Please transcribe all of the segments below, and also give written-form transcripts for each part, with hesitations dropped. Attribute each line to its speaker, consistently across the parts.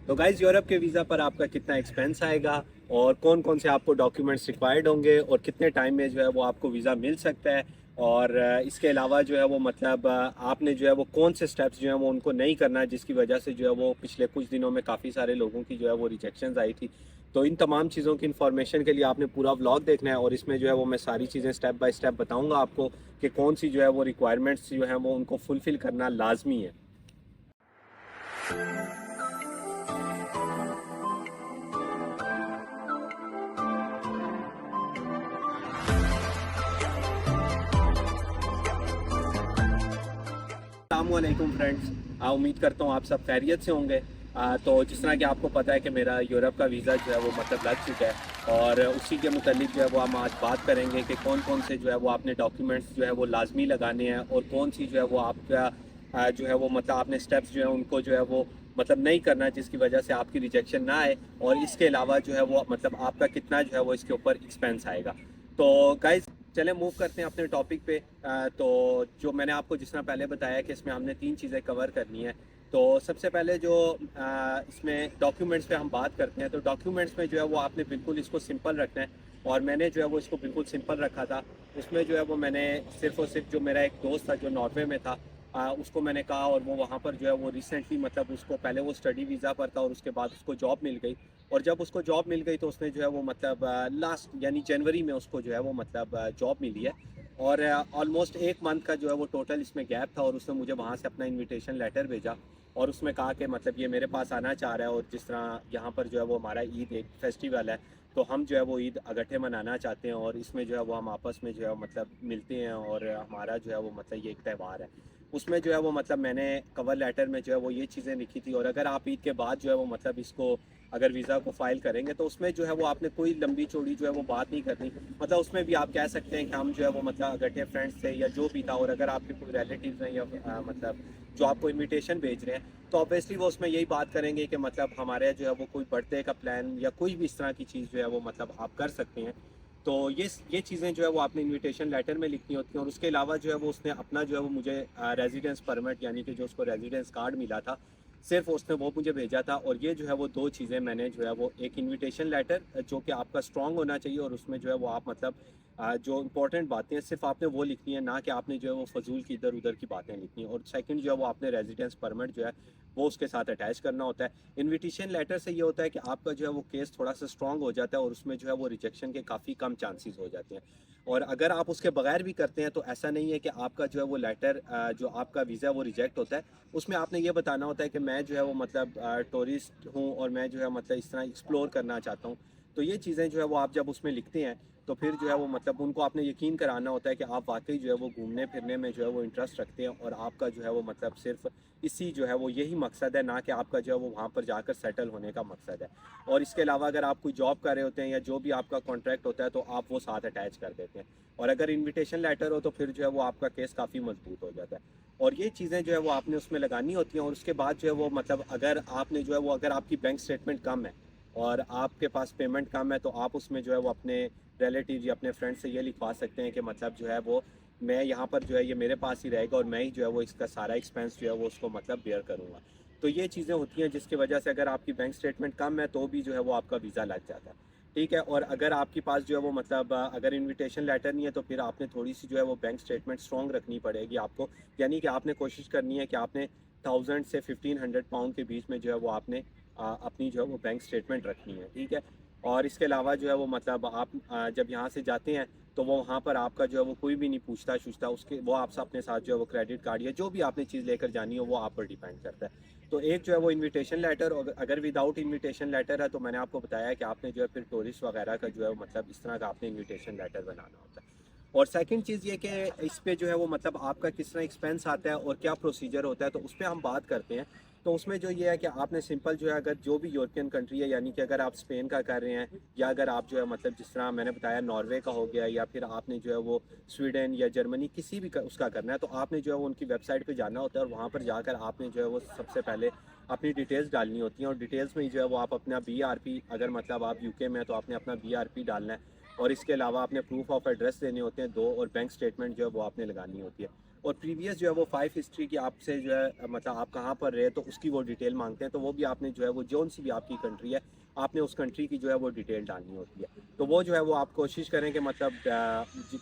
Speaker 1: तो guys Europe के visa पर आपका कितना एक्सपेंस आएगा और कौन कौन से आपको डॉक्यूमेंट्स रिक्वायर्ड होंगे और कितने टाइम में जो है वो आपको वीज़ा मिल सकता है। और इसके अलावा जो है वो मतलब आपने जो है वो कौन से स्टेप्स जो है वो उनको नहीं करना जिसकी वजह से जो है वो पिछले कुछ दिनों में काफ़ी सारे लोगों की जो है वो रिजेक्शंस आई थी। तो इन तमाम चीज़ों की इन्फॉर्मेशन के लिए आपने पूरा व्लॉग देखना है और इसमें जो है वो मैं सारी चीज़ें स्टेप बाय स्टेप बताऊँगा आपको कि कौन सी जो है वो रिक्वायरमेंट्स जो है वो उनको फुलफ़िल करना लाजमी है। अस्सलामुअलैकुम फ्रेंड्स, उम्मीद करता हूँ आप सब खैरियत से होंगे। तो जिस तरह कि आपको पता है कि मेरा यूरोप का वीज़ा जो है वो मतलब लग चुका है और उसी के मुतालिक जो है वो हम आज बात करेंगे कि कौन कौन से जो है वो आपने डॉक्यूमेंट्स जो है वो लाजमी लगाने हैं और कौन सी जो है वो आपका जो है वो मतलब आपने स्टेप्स जो है उनको जो है वो मतलब नहीं करना जिसकी वजह से आपकी रिजेक्शन ना आए। और इसके अलावा जो है वो मतलब आपका कितना जो है वो इसके ऊपर एक्सपेंस आएगा। तो गाइज चले मूव करते हैं अपने टॉपिक पे। तो जो मैंने आपको जिस तरह पहले बताया कि इसमें हमने तीन चीज़ें कवर करनी है। तो सबसे पहले जो इसमें डॉक्यूमेंट्स पे हम बात करते हैं तो डॉक्यूमेंट्स में जो है वो आपने बिल्कुल इसको सिंपल रखना है और मैंने जो है वो इसको बिल्कुल सिंपल रखा था। उसमें जो है वो मैंने सिर्फ और सिर्फ जो मेरा एक दोस्त था जो नॉर्वे में था, उसको मैंने कहा और वो वहाँ पर जो है वो रिसेंटली मतलब उसको पहले वो स्टडी वीज़ा पर था और उसके बाद उसको जॉब मिल गई। और जब उसको जॉब मिल गई तो उसने जो है वो मतलब लास्ट यानी जनवरी में उसको जो है वो मतलब जॉब मिली है। और ऑलमोस्ट एक मंथ का जो है वो टोटल इसमें गैप था और उसने मुझे वहाँ से अपना इनविटेशन लेटर भेजा और उसमें कहा कि मतलब ये मेरे पास आना चाह रहा है और जिस तरह यहाँ पर जो है वो हमारा ईद एक फेस्टिवल है तो हम जो है वो ईद इकट्ठे मनाना चाहते हैं और इसमें जो है वो हम आपस में जो है मतलब मिलते हैं और हमारा जो है वो मतलब ये एक त्यौहार है। उसमें जो है वो मतलब मैंने कवर लेटर में जो है वो ये चीज़ें लिखी थी और अगर आप ईद के बाद जो है वो मतलब इसको अगर वीज़ा को फाइल करेंगे तो उसमें जो है वो आपने कोई लंबी चौड़ी जो है वो बात नहीं करनी। मतलब उसमें भी आप कह सकते हैं कि हम जो है वो मतलब इकट्ठे फ्रेंड्स थे या जो भी था और अगर आपके कोई रिलेटिव्स हैं या मतलब जो आपको इनविटेशन भेज रहे हैं तो ऑब्वियसली वो उसमें यही बात करेंगे कि मतलब हमारे जो है वो कोई बर्थडे का प्लान या कोई भी इस तरह की चीज़ जो है वो मतलब आप कर सकते हैं। तो ये चीज़ें जो है वो आपने इनविटेशन लेटर में लिखनी होती हैं और उसके अलावा जो है वो उसने अपना जो है वो मुझे रेजिडेंस परमिट यानी कि जो उसको रेजिडेंस कार्ड मिला था सिर्फ उसने वो मुझे भेजा था। और ये जो है वो दो चीज़ें मैंने जो है वो एक इनविटेशन लेटर जो कि आपका स्ट्रांग होना चाहिए और उसमें जो है वो आप मतलब जो इंपॉर्टेंट बातें हैं सिर्फ आपने वो लिखनी है ना कि आपने जो है वो फजूल की इधर उधर की बातें लिखनी है। और सेकंड जो है वो आपने रेजिडेंस परमिट जो है वो उसके साथ अटैच करना होता है। इनविटेशन लेटर से ये होता है कि आपका जो है वो केस थोड़ा सा स्ट्रांग हो जाता है और उसमें जो है वो रिजेक्शन के काफ़ी कम चांसेस हो जाते हैं। और अगर आप उसके बगैर भी करते हैं तो ऐसा नहीं है कि आपका जो है वो लेटर जो आपका वीज़ा वो रिजेक्ट होता है। उसमें आपने ये बताना होता है कि मैं जो है वो मतलब टूरिस्ट हूँ और मैं जो है मतलब इस तरह एक्सप्लोर करना चाहता हूँ। तो ये चीज़ें जो है वो आप जब उसमें लिखते हैं तो फिर जो है वो मतलब उनको आपने यकीन कराना होता है कि आप वाकई जो है वो घूमने फिरने में जो है वो इंटरेस्ट रखते हैं और आपका जो है वो मतलब सिर्फ इसी जो है वो यही मकसद है ना कि आपका जो है वो वहाँ पर जाकर सेटल होने का मकसद है। और इसके अलावा अगर आप कोई जॉब कर रहे होते हैं या जो भी आपका कॉन्ट्रैक्ट होता है तो आप वो साथ अटैच कर देते हैं। और अगर इन्विटेशन लेटर हो तो फिर जो है वो आपका केस काफ़ी मजबूत हो जाता है। और ये चीज़ें जो है वो आपने उसमें लगानी होती हैं। और उसके बाद जो है वो मतलब अगर आपने जो है वो अगर आपकी बैंक स्टेटमेंट कम है और आपके पास पेमेंट कम है तो आप उसमें जो है वो अपने रिलेटिव या अपने फ्रेंड से ये लिखवा सकते हैं कि मतलब जो है वो मैं यहाँ पर जो है ये मेरे पास ही रहेगा और मैं ही जो है वो इसका सारा एक्सपेंस जो है वो उसको मतलब बेयर करूँगा। तो ये चीज़ें होती हैं जिसकी वजह से अगर आपकी बैंक स्टेटमेंट कम है तो भी जो है वो आपका वीज़ा लग जाता है। ठीक है। और अगर आपके पास जो है वो मतलब अगर इनविटेशन लेटर नहीं है तो फिर आपने थोड़ी सी जो है वो बैंक स्टेटमेंट स्ट्रॉन्ग रखनी पड़ेगी आपको। यानी कि आपने कोशिश करनी है कि आपने 1000 से 1500 पाउंड के बीच में जो है वो आपने अपनी जो है वो बैंक स्टेटमेंट रखनी है। ठीक है। और इसके अलावा जो है वो मतलब आप जब यहाँ से जाते हैं तो वो वहाँ पर आपका जो है वो कोई भी नहीं पूछता छूछता उसके वो आपसे अपने साथ जो है वो क्रेडिट कार्ड या जो भी आपने चीज़ लेकर जानी हो वो आप पर डिपेंड करता है। तो एक जो है वो इनविटेशन लेटर और अगर विदाउट इनविटेशन लेटर है तो मैंने आपको बताया कि आपने जो है फिर टूरिस्ट वगैरह का जो है मतलब इस तरह का आपने इनविटेशन लेटर बनाना होता है। और सेकंड चीज़ ये कि इस पे जो है वो मतलब आपका किस तरह एक्सपेंस आता है और क्या प्रोसीजर होता है तो उस पर हम बात करते हैं। तो उसमें जो ये है कि आपने सिंपल जो है अगर जो भी यूरोपियन कंट्री है यानी कि अगर आप स्पेन का कर रहे हैं या अगर आप जो है मतलब जिस तरह मैंने बताया नॉर्वे का हो गया या फिर आपने जो है वो स्वीडन या जर्मनी किसी भी उसका करना है तो आपने जो है वो उनकी वेबसाइट पे जाना होता है और वहाँ पर जाकर आपने जो है वो सबसे पहले अपनी डिटेल्स डालनी होती हैं। और डिटेल्स में ही जो है वो आप अपना BRP अगर मतलब आप यूके में हैं तो आपने अपना BRP डालना है। और इसके अलावा आपने प्रूफ ऑफ एड्रेस देने होते हैं दो और बैंक स्टेटमेंट जो है वो आपने लगानी होती है। और प्रीवियस जो है वो 5 हिस्ट्री की आपसे जो है मतलब आप कहाँ पर रहे तो उसकी वो डिटेल मांगते हैं। तो वो भी आपने जो है वो जोन सी भी आपकी कंट्री है आपने उस कंट्री की जो है वो डिटेल डालनी होती है। तो वो जो है वो आप कोशिश करें कि मतलब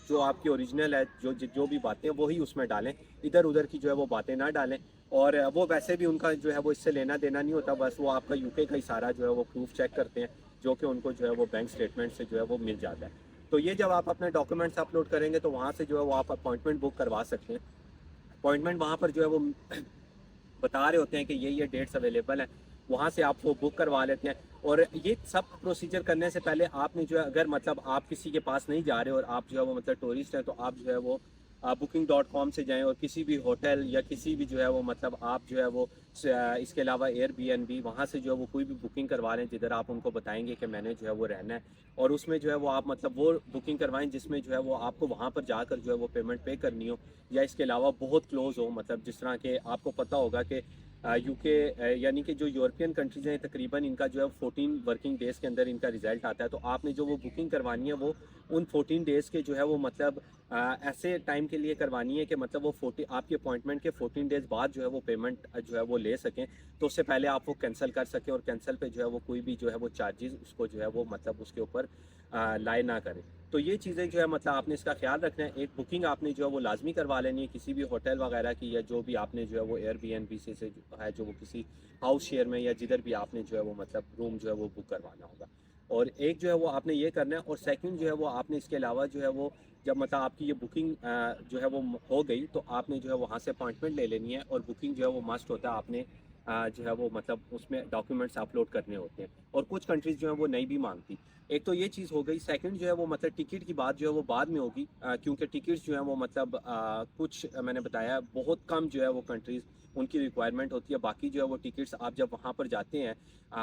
Speaker 1: जो आपकी ओरिजिनल है जो भी बातें वही उसमें डालें, इधर उधर की जो है वो बातें ना डालें। और वो वैसे भी उनका जो है वो इससे लेना देना नहीं होता, बस वो आपका यूके का ही सारा जो है वो प्रूफ चेक करते हैं, जो कि उनको जो है वो बैंक स्टेटमेंट से जो है वो मिल जाता है। तो ये जब आप अपने डॉक्यूमेंट्स अपलोड करेंगे तो वहाँ से जो है वो आप अपॉइंटमेंट बुक करवा सकते हैं। अपॉइंटमेंट वहाँ पर जो है वो बता रहे होते हैं कि ये डेट्स अवेलेबल हैं, वहाँ से आप वो बुक करवा लेते हैं। और ये सब प्रोसीजर करने से पहले आपने जो है अगर मतलब आप किसी के पास नहीं जा रहे और आप जो है वो मतलब टूरिस्ट हैं तो आप जो है वो booking.com से जाएं और किसी भी होटल या किसी भी जो है वो मतलब आप जो है वो इसके अलावा एयरबीएनबी वहाँ से जो है वो कोई भी बुकिंग करवा लें जिधर आप उनको बताएंगे कि मैंने जो है वो रहना है। और उसमें जो है वो आप मतलब वो बुकिंग करवाएं जिसमें जो है वो आपको वहाँ पर जाकर जो है वो पेमेंट पे करनी हो, या इसके अलावा बहुत क्लोज हो, मतलब जिस तरह के आपको पता होगा कि यूके यानी कि जो यूरोपियन कंट्रीज हैं तकरीबन इनका जो है 14 वर्किंग डेज़ के अंदर इनका रिजल्ट आता है। तो आपने जो वो बुकिंग करवानी है वो उन 14 डेज़ के जो है वो मतलब ऐसे टाइम के लिए करवानी है कि मतलब वो 40 आपकी अपॉइंटमेंट के 14 डेज़ बाद जो है वो पेमेंट जो है वो ले सकें। तो उससे पहले आप वो कैंसिल कर सकें और कैंसिल पे जो है वो कोई भी जो है वो चार्जेस उसको जो है वो मतलब उसके ऊपर लाए ना करें। तो ये चीज़ें जो है मतलब आपने इसका ख्याल रखना है। एक बुकिंग आपने जो है वो लाजमी करवा लेनी है किसी भी होटल वगैरह की, या जो भी आपने जो है वो एयरबीएनबी से जो है जो वो किसी हाउस शेयर में या जिधर भी आपने जो है वो मतलब रूम जो है वो बुक करवाना होगा। और एक जो है वो आपने ये करना है। और सेकंड जो है वो आपने इसके अलावा जो है वो जब मतलब आपकी ये बुकिंग जो है वो हो गई तो आपने जो है वहाँ से अपॉइंटमेंट ले लेनी है। और बुकिंग जो है वो मस्ट होता है, आपने जो है वो मतलब उसमें डॉक्यूमेंट्स अपलोड करने होते हैं। और कुछ कंट्रीज़ जो है वो नहीं भी मांगती। एक तो ये चीज़ हो गई। सेकंड जो है वो मतलब टिकट की बात जो है वो बाद में होगी, क्योंकि टिकट्स जो है वो मतलब कुछ मैंने बताया बहुत कम जो है वो कंट्रीज़ उनकी रिक्वायरमेंट होती है। बाकी जो है वो टिकट्स आप जब वहाँ पर जाते हैं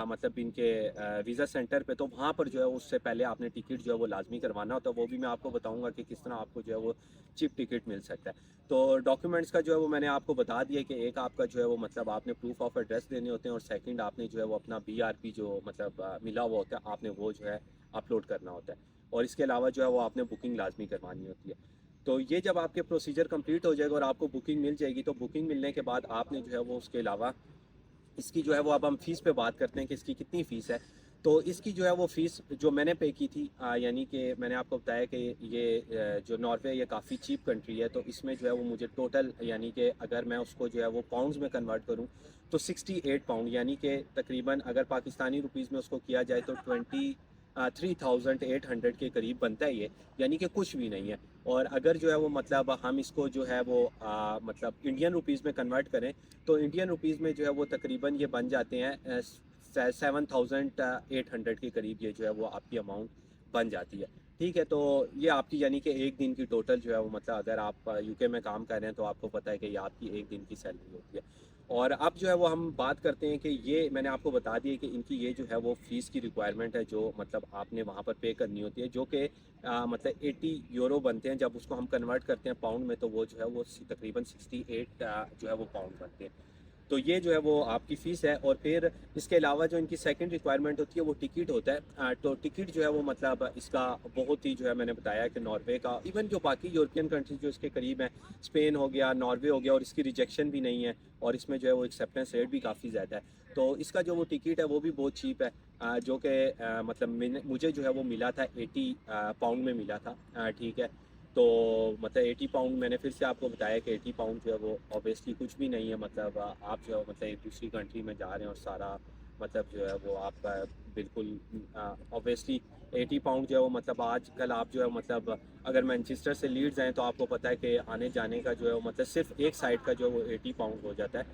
Speaker 1: मतलब इनके वीज़ा सेंटर पे, तो वहाँ पर जो है उससे पहले आपने टिकट जो है वो लाजमी करवाना होता है। वो भी मैं आपको बताऊँगा कि किस तरह आपको जो है वो चिप टिकट मिल सकता है। तो डॉक्यूमेंट्स का जो है वो मैंने आपको बता दिया कि एक आपका जो है वो मतलब आपने प्रूफ ऑफ एड्रेस देने होते हैं, और सेकंड आपने जो है वो अपना बीआरपी जो मतलब मिला हुआ होता है आपने वो जो है अपलोड करना होता है। और इसके अलावा जो है वो आपने बुकिंग लाजमी करवानी होती है। तो ये जब आपके प्रोसीजर कंप्लीट हो जाएगा और आपको बुकिंग मिल जाएगी, तो बुकिंग मिलने के बाद आपने जो है वो उसके अलावा इसकी जो है वो अब हम फ़ीस पे बात करते हैं कि इसकी कितनी फ़ीस है। तो इसकी जो है वो फ़ीस जो मैंने पे की थी यानी कि मैंने आपको बताया कि ये जो नॉर्वे ये काफ़ी चीप कंट्री है। तो इसमें जो है वो मुझे टोटल यानी कि अगर मैं उसको जो है वो पाउंड्स में कन्वर्ट करूँ तो 68 पाउंड यानी कि तकरीबन अगर पाकिस्तानी रुपीज़ में उसको किया जाए तो 3800 के करीब बनता है ये, यानी कि कुछ भी नहीं है। और अगर जो है वो मतलब हम इसको जो है वो मतलब इंडियन रुपीज़ में कन्वर्ट करें तो इंडियन रुपीज़ में जो है वो तकरीबन ये बन जाते हैं 7800 के करीब ये जो है वो आपकी अमाउंट बन जाती है। ठीक है, तो ये आपकी यानी कि एक दिन की टोटल जो है वो मतलब अगर आप यूके में काम कर रहे हैं तो आपको पता है कि ये आपकी एक दिन की सैलरी होती है। और अब जो है वो हम बात करते हैं कि ये मैंने आपको बता दिया कि इनकी ये जो है वो फ़ीस की रिक्वायरमेंट है जो मतलब आपने वहाँ पर पे करनी होती है, जो कि मतलब 80 यूरो बनते हैं। जब उसको हम कन्वर्ट करते हैं पाउंड में तो वो जो है वो तकरीबन 68 जो है वो पाउंड बनते हैं। तो ये जो है वो आपकी फ़ीस है। और फिर इसके अलावा जो इनकी सेकंड रिक्वायरमेंट होती है वो टिकट होता है। तो टिकट जो है वो मतलब इसका बहुत ही जो है मैंने बताया कि नॉर्वे का, इवन जो बाकी यूरोपियन कंट्रीज जो इसके करीब हैं, स्पेन हो गया, नॉर्वे हो गया, और इसकी रिजेक्शन भी नहीं है और इसमें जो है वो एक्सेप्टेंस रेट भी काफ़ी ज़्यादा है। तो इसका जो वो टिकट है वो भी बहुत चीप है, जो कि मतलब मुझे जो है वो मिला था 80 पाउंड में मिला था। ठीक है, तो मतलब 80 पाउंड मैंने फिर से आपको बताया कि 80 पाउंड जो है वो ऑब्वियसली कुछ भी नहीं है। मतलब आप जो है मतलब एक दूसरी कंट्री में जा रहे हैं और सारा मतलब जो है वो आप बिल्कुल ऑब्वियसली 80 पाउंड जो है वो मतलब आजकल आप जो है मतलब अगर मैनचेस्टर से लीड्स आएँ तो आपको पता है कि आने जाने का जो है वो मतलब सिर्फ एक साइड का जो है वो 80 पाउंड हो जाता है।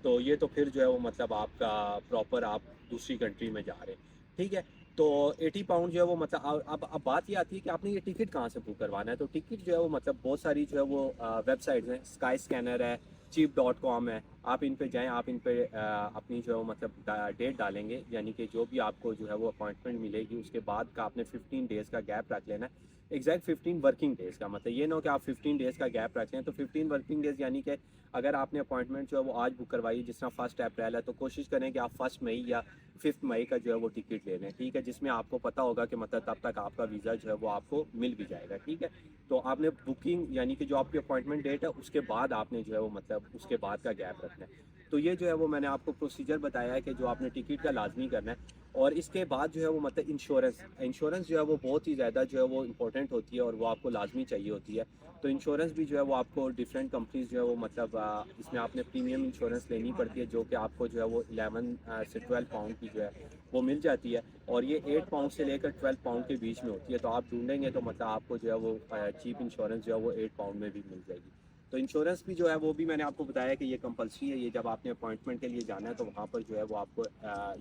Speaker 1: तो ये तो फिर जो है वो मतलब आपका प्रॉपर आप दूसरी कंट्री में जा रहे हैं। ठीक है, तो 80 पाउंड जो है वो मतलब अब बात ये आती है कि आपने ये टिकट कहाँ से बुक करवाना है। तो टिकट जो है वो मतलब बहुत सारी जो है वो वेबसाइट्स हैं, स्काई स्कैनर है, cheap.com है। आप इन पे जाएँ, आप इन पे अपनी जो है वो मतलब डेट डालेंगे, यानी कि जो भी आपको जो है वो अपॉइंटमेंट मिलेगी उसके बाद का आपने 15 डेज़ का गैप रख लेना है। एग्जैक्ट 15 वर्किंग डेज़ का, मतलब ये ना हो कि आप 15 डेज़ का गैप रख लें। तो 15 वर्किंग डेज़ यानी कि अगर आपने अपॉइंटमेंट जो है वो आज बुक करवाई, जिस तरह 1 अप्रैल है, तो कोशिश करें कि आप 1 मई या 5 मई का जो है वो टिकट ले लें, ठीक है, जिसमें आपको पता होगा कि मतलब तब तक आपका वीज़ा जो है वो आपको मिल भी जाएगा, ठीक है। तो आपने बुकिंग यानी कि जो आपकी अपॉइंटमेंट डेट है उसके बाद आपने जो है वो मतलब उसके बाद का गैप रखना है। तो ये जो है वो मैंने आपको प्रोसीजर बताया है कि जो आपने टिकट का लाजमी करना है। और इसके बाद जो है वो मतलब इंश्योरेंस जो है वो बहुत ही ज़्यादा जो है वो इम्पोर्टेंट होती है और वो आपको लाजमी चाहिए होती है। तो इंश्योरेंस भी जो है वो आपको डिफरेंट कंपनीज जो है वो मतलब इसमें आपने प्रीमियम इंश्योरेंस लेनी पड़ती है, जो कि आपको जो है वो 11 से 12 पाउंड की जो है वो मिल जाती है। और ये 8 पाउंड से लेकर 12 पाउंड के बीच में होती है। तो आप ढूंढेंगे तो मतलब आपको जो है वो चीप इंश्योरेंस जो है वो 8 पाउंड में भी मिल जाएगी। तो इंश्योरेंस भी जो है वो भी मैंने आपको बताया कि ये कंपलसरी है, ये जब आपने अपॉइंटमेंट के लिए जाना है तो वहाँ पर जो है वो आपको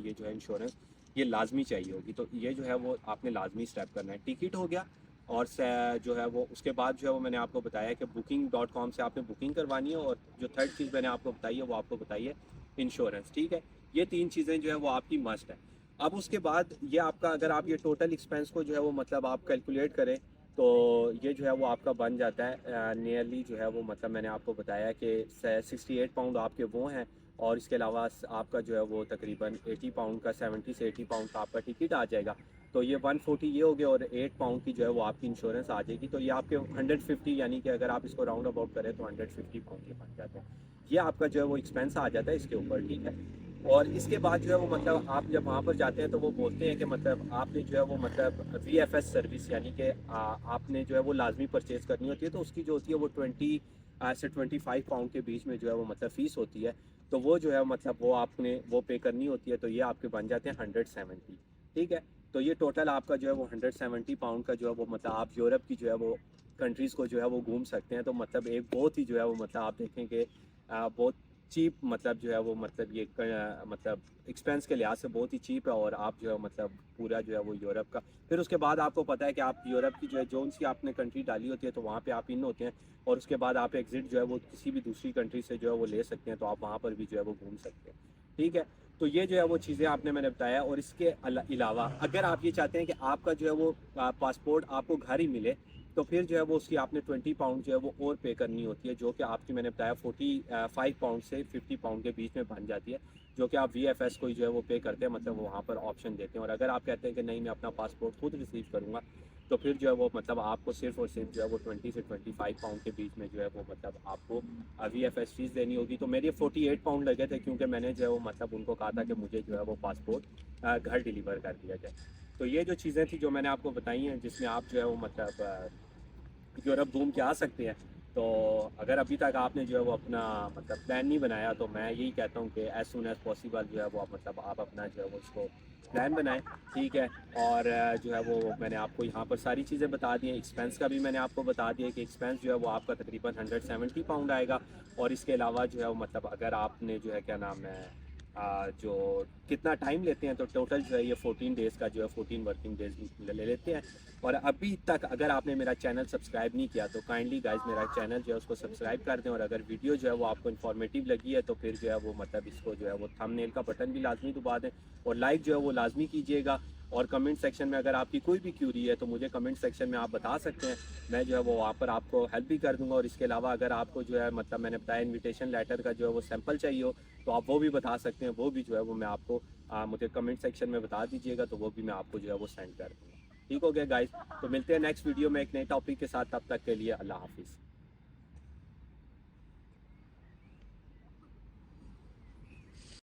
Speaker 1: ये जो है इंश्योरेंस ये लाजमी चाहिए होगी। तो ये जो है वो आपने लाजमी स्टेप करना है। टिकट हो गया, और जो है वो उसके बाद जो है वो मैंने आपको बताया कि booking.com से आपने बुकिंग करवानी है। और जो थर्ड चीज़ मैंने आपको बताई है वो आपको बताइए इंश्योरेंस, ठीक है। ये 3 चीज़ें जो है वो आपकी मस्ट है। अब उसके बाद ये आपका, अगर आप ये टोटल एक्सपेंस को जो है वो मतलब आप कैलकुलेट करें, तो ये जो है वो आपका बन जाता है नियरली जो है वो मतलब मैंने आपको बताया कि 68 पाउंड आपके वो हैं। और इसके अलावा आपका जो है वो तकरीबन 80 पाउंड का, 70 से 80 पाउंड का आपका टिकट आ जाएगा। तो ये 140 ये हो गया, और 8 पाउंड की जो है वो आपकी इंश्योरेंस आ जाएगी। तो ये आपके 150 यानी कि अगर आप इसको राउंड अबाउट करें तो 150 पाउंड के बन जाते हैं। ये आपका जो है वो एक्सपेंस आ जाता है इसके ऊपर, ठीक है। और इसके बाद जो है वो मतलब आप जब वहाँ पर जाते हैं तो वो बोलते हैं कि मतलब आपने जो है वो मतलब VFS सर्विस यानी कि आपने जो है वो लाजमी परचेज़ करनी होती है। तो उसकी जो होती है वो 20 से 25 पाउंड के बीच में जो है वो मतलब फ़ीस होती है। तो वो जो है मतलब वो आपने वो पे करनी होती है। तो ये आपके बन जाते हैं 170, ठीक है। तो ये टोटल आपका जो है वो 170 पाउंड का जो है वो मतलब आप यूरोप की जो है वो कंट्रीज़ को जो है वो घूम सकते हैं। तो मतलब एक बहुत ही जो है वो मतलब आप देखें कि बहुत चीप मतलब जो है वो मतलब ये मतलब एक्सपेंस के लिहाज से बहुत ही चीप है। और आप जो है मतलब पूरा जो है वो यूरोप का, फिर उसके बाद आपको पता है कि आप यूरोप की जो है जोन सी आपने कंट्री डाली होती है तो वहाँ पे आप इन होते हैं। और उसके बाद आप एग्जिट जो है वो किसी भी दूसरी कंट्री से जो है वो ले सकते हैं। तो आप वहाँ पर भी जो है वो घूम सकते हैं, ठीक है। तो ये जो है वो चीज़ें आपने मैंने बताया। और इसके अलावा अगर आप ये चाहते हैं कि आपका जो है वो पासपोर्ट आपको घर ही मिले, तो फिर जो है वो उसकी आपने 20 पाउंड जो है वो और पे करनी होती है, जो कि आपकी मैंने बताया 45 पाउंड से 50 पाउंड के बीच में बन जाती है, जो कि आप VFS को ही जो है वो पे करते हैं, मतलब वो वहाँ पर ऑप्शन देते हैं। और अगर आप कहते हैं कि नहीं मैं अपना पासपोर्ट खुद रिसीव करूँगा, तो फिर जो है वो मतलब आपको सिर्फ और सिर्फ जो है वो 20 से 25 पाउंड के बीच में जो है वो मतलब आपको VFS फीस देनी होगी। तो मेरे 48 पाउंड लगे थे, क्योंकि मैंने जो है वो मतलब उनको कहा था कि मुझे जो है वो पासपोर्ट घर डिलीवर कर दिया जाए। तो ये जो चीज़ें थी जो मैंने आपको बताई हैं, जिसमें आप जो है वो मतलब यूरोप घूम के आ सकते हैं। तो अगर अभी तक आपने जो है वो अपना मतलब प्लान नहीं बनाया, तो मैं यही कहता हूँ कि एज़ सून एज़ पॉसिबल जो है वो मतलब आप अपना जो है वो इसको प्लान बनाएं, ठीक है। और जो है वो मैंने आपको यहाँ पर सारी चीज़ें बता दी हैं। एक्सपेंस का भी मैंने आपको बता दिया कि एक्सपेंस जो है वो आपका तकरीबन 170 पाउंड आएगा। और इसके अलावा जो है वो मतलब अगर आपने जो है क्या नाम है जो कितना टाइम लेते हैं, तो टोटल जो है ये 14 डेज़ का जो है 14 वर्किंग डेज़ ले लेते हैं। और अभी तक अगर आपने मेरा चैनल सब्सक्राइब नहीं किया तो काइंडली गाइस मेरा चैनल जो है उसको सब्सक्राइब कर दें। और अगर वीडियो जो है वो आपको इन्फॉर्मेटिव लगी है तो फिर जो है वो मतलब इसको जो है वो थंबनेल का बटन भी लाजमी दबा दें, और लाइक जो है वो लाजमी कीजिएगा। और कमेंट सेक्शन में अगर आपकी कोई भी क्यूरी है तो मुझे कमेंट सेक्शन में आप बता सकते हैं, मैं जो है वो वहाँ पर आपको हेल्प भी कर दूँगा। और इसके अलावा अगर आपको जो है मतलब मैंने बताया इन्विटेशन लेटर का जो है वो सैंपल चाहिए हो, तो आप वो भी बता सकते हैं। वो भी जो है वो मैं आपको मुझे कमेंट सेक्शन में बता दीजिएगा, तो वो भी मैं आपको जो है वो सेंड कर दूँगा। ठीक हो गया गाइस, तो मिलते हैं नेक्स्ट वीडियो में एक नए टॉपिक के साथ। तब तक के लिए अल्लाह हाफिज़।